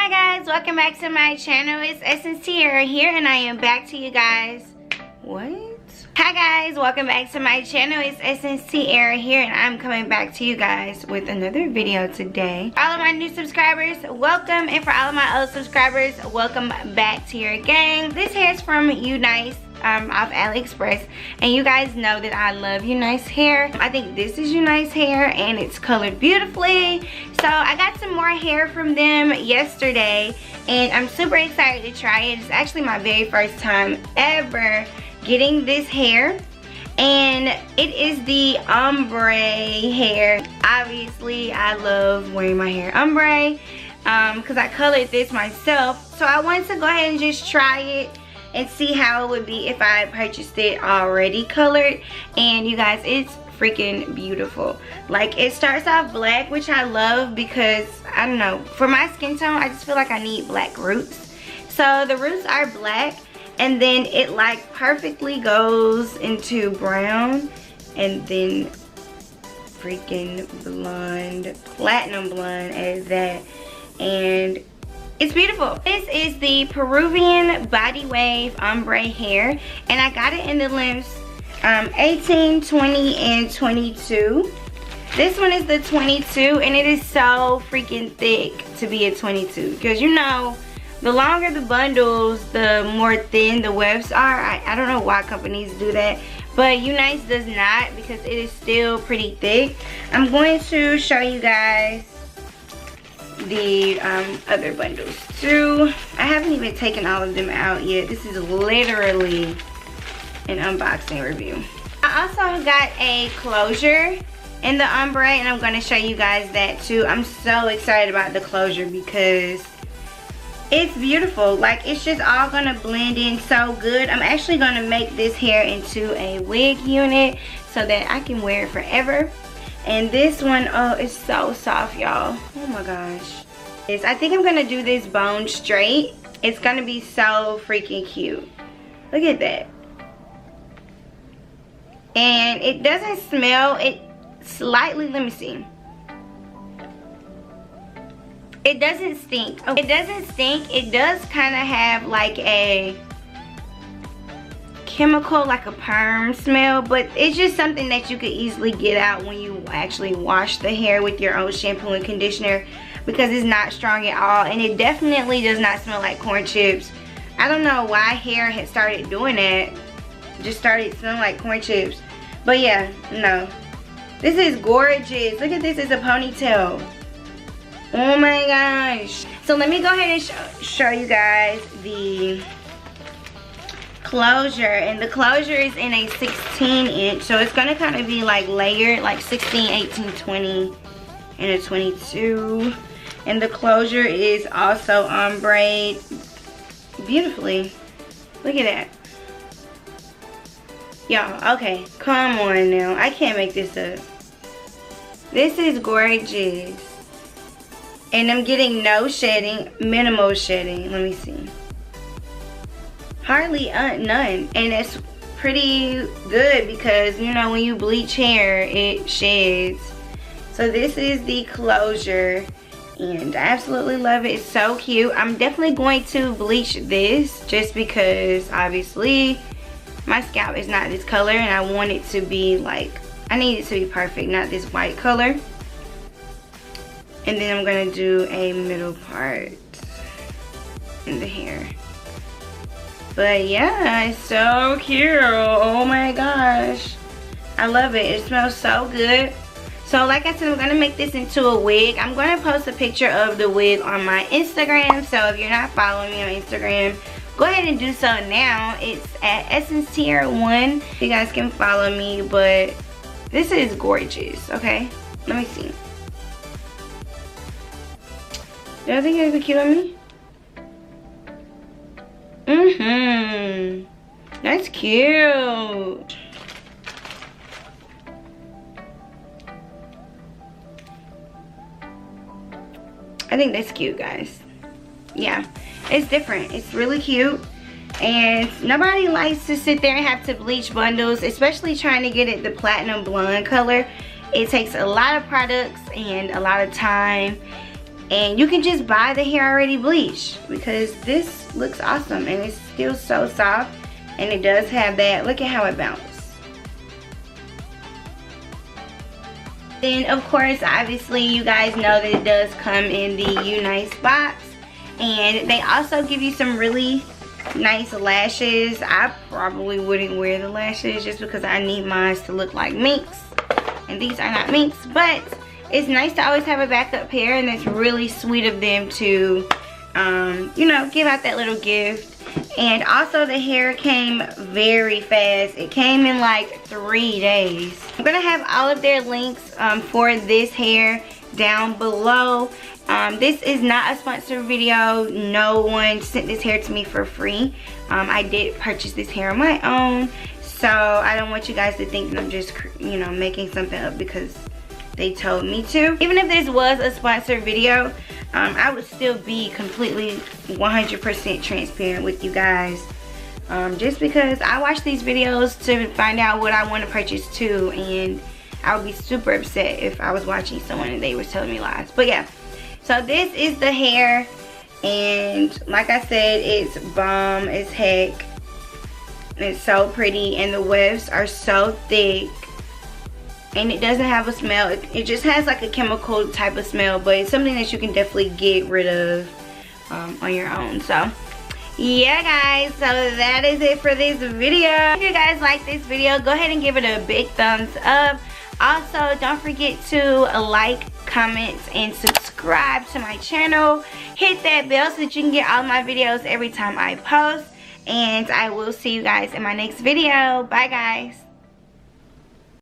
Hi guys, welcome back to my channel. It's Essence here and I am back to you guys. What? Hi guys, welcome back to my channel. It's Essence here and I'm coming back to you guys with another video today. All of my new subscribers, welcome, and for all of my old subscribers, welcome back to your gang. This hair is from UNICE. Off ALIEXPRESS, and you guys know that I love UNICE hair. I think this is UNICE hair and it's colored beautifully. So I got some more hair from them yesterday and I'm super excited to try it. It's actually my very first time ever getting this hair, and it is the ombre hair. Obviously I love wearing my hair ombre because I colored this myself, so I wanted to go ahead and just try it and see how it would be if I purchased it already colored. And you guys, it's freaking beautiful. Like, it starts off black, which I love because, I don't know, for my skin tone, I just feel like I need black roots. So the roots are black, and then it like perfectly goes into brown, and then freaking blonde, platinum blonde as that. And it's beautiful. This is the Peruvian Body Wave Ombre hair, and I got it in the lengths 18, 20, and 22. This one is the 22, and it is so freaking thick to be a 22, because you know, the longer the bundles, the more thin the wefts are. I don't know why companies do that, but UNICE does not, because it is still pretty thick. I'm going to show you guys the other bundles too. I haven't even taken all of them out yet. This is literally an unboxing review. I also got a closure in the ombre, and I'm going to show you guys that too. I'm so excited about the closure because it's beautiful. Like, it's just all going to blend in so good. I'm actually going to make this hair into a wig unit so that I can wear it forever. And this one, oh, it's so soft, y'all. Oh my gosh. I think I'm gonna do this bone straight. It's gonna be so freaking cute. Look at that. And it doesn't smell, it slightly, let me see. It doesn't stink. It doesn't stink. It does kind of have like a chemical, like a perm smell, but it's just something that you could easily get out when you actually wash the hair with your own shampoo and conditioner, because it's not strong at all, and it definitely does not smell like corn chips. I don't know why hair had started doing that, just started smelling like corn chips, but yeah, no, this is gorgeous. Look at this, it's a ponytail. Oh my gosh. So let me go ahead and show you guys the closure, and the closure is in a 16-inch, so it's gonna kind of be like layered, like 16, 18, 20, and a 22. And the closure is also ombre beautifully. Look at that, y'all. Okay, come on now, I can't make this up. This is gorgeous, and I'm getting no shedding, minimal shedding. Let me see. Hardly none, and it's pretty good because, you know, when you bleach hair it sheds. So this is the closure, and I absolutely love it. It's so cute. I'm definitely going to bleach this just because obviously my scalp is not this color, and I want it to be like, I need it to be perfect, not this white color. And then I'm gonna do a middle part in the hair. But yeah, it's so cute. Oh my gosh, I love it. It smells so good. So like I said, I'm gonna make this into a wig. I'm gonna post a picture of the wig on my Instagram, so if you're not following me on Instagram, go ahead and do so now. It's at EssenceTier1. You guys can follow me, but this is gorgeous. Okay, let me see. Do you think it would be cute on me? That's cute. I think that's cute, guys. Yeah, it's different. It's really cute. And nobody likes to sit there and have to bleach bundles, especially trying to get it the platinum blonde color. It takes a lot of products and a lot of time And you can just buy the hair already bleached, because this looks awesome and it's still so soft, and it does have that. Look at how it bounces. Then of course, obviously you guys know that it does come in the UNICE box, and they also give you some really nice lashes. I probably wouldn't wear the lashes just because I need mine to look like minks, and these are not minks, but it's nice to always have a backup pair, and it's really sweet of them to you know, give out that little gift. And also the hair came very fast. It came in like 3 days. I'm gonna have all of their links for this hair down below. This is not a sponsored video. No one sent this hair to me for free. I did purchase this hair on my own, so I don't want you guys to think that I'm just, you know, making something up because they told me to. Even if this was a sponsored video, I would still be completely 100% transparent with you guys, just because I watch these videos to find out what I want to purchase too, and I would be super upset if I was watching someone and they were telling me lies. But yeah, so this is the hair, and like I said, it's bomb as heck. It's so pretty, and the wefts are so thick, and it doesn't have a smell. It just has like a chemical type of smell, but it's something that you can definitely get rid of on your own. So yeah guys, so that is it for this video. If you guys like this video, go ahead and give it a big thumbs up. Also, don't forget to like, comment, and subscribe to my channel. Hit that bell so that you can get all my videos every time I post, and I will see you guys in my next video. Bye guys.